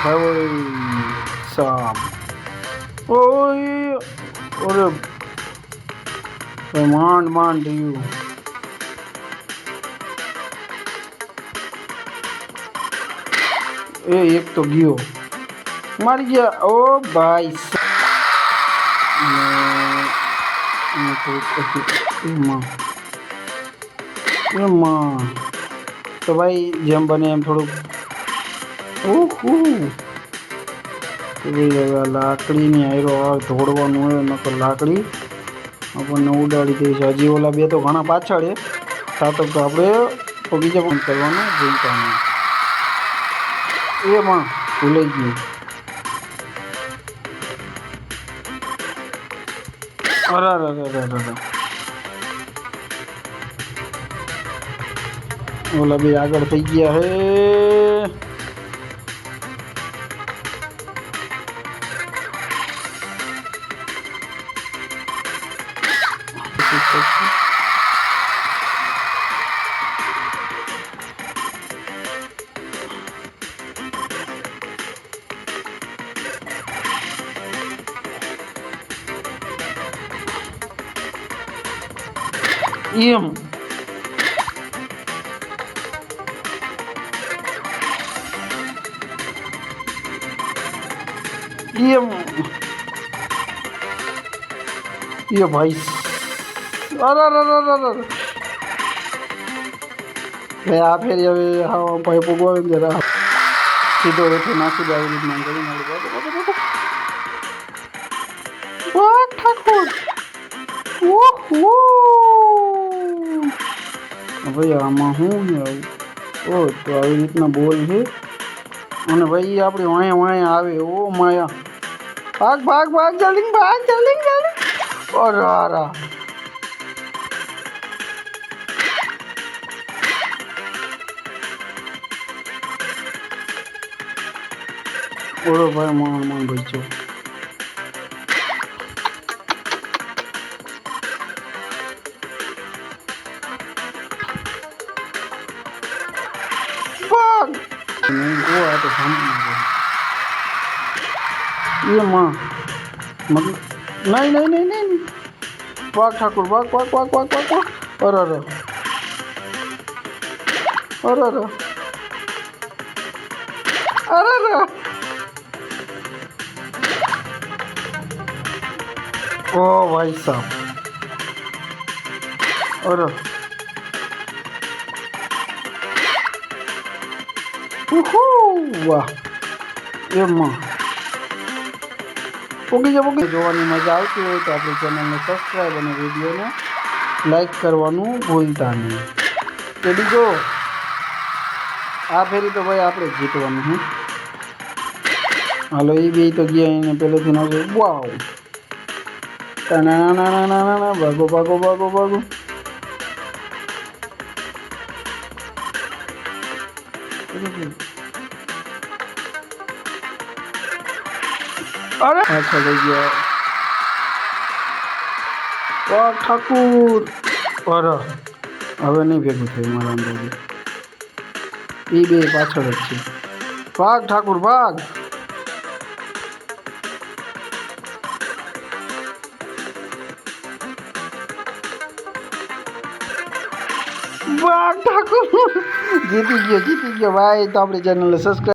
ભાઈ સાબ ઓય ઓરે ભાઈ માંડ માંડ રહ્યું એ એક તો ગયો મારી ગયા ઓ ભાઈ એમાં તો ભાઈ જેમ બને એમ થોડુંક ઓહો લાકડીની આયરો ધોડવાનું હોય નકર લાકડી આપણને ઉડાડી દે છે. હજી ઓલા બે તો ઘણા પાછળ છે તાતક તો આપણે બીજા પણ કરવાનું ભૂલતા નહીં એમાં ભૂલાઈ ગયું અરે ઓલા બે આગળ થઈ ગયા હે એમ ये भाई अरे આ ફેરી હવે હા પાઇપ ઉગવાવે જરા સીધો રેઠે નાખી દે આવી રીતના કરી વાહ ઠાકોર ઓહો ભાઈ આમાં શું છે ઓ તો આવી રીતના બોલ છે અને ભાઈ આપણી વાંય આવે ઓ માયા ભાગ જલ્દી અરે ઓરો ભાઈ માણ ભાઈ છો नहीं वो तो ये माँ मतलब नहीं वाग ठाकुर वाग अरे ओ भाई साहब अरे वाह એમાં ઓકે જોવાની મજા આવતી હોય તો આપણી ચેનલને સબસ્ક્રાઈબ અને વિડીયોને લાઈક કરવાનું ભૂલતા નહીં કે બીજો આ ફેરી તો ભાઈ આપણે જીતવાનું હે હાલો એ બે તો ગયા એને પહેલેથી ના વાવ ના ભાગો अरे अच्छा लग गया वाह ठाकुर अरे હવે નહીં ભેગું થયું મારા અંદાજે એ બે પાછળ જ છે ભાગ ઠાકુર ભાગ ઠાકુર જીતી ગયો ભાઈ તો આપણી ચેનલને સબસ્ક્રાઈબ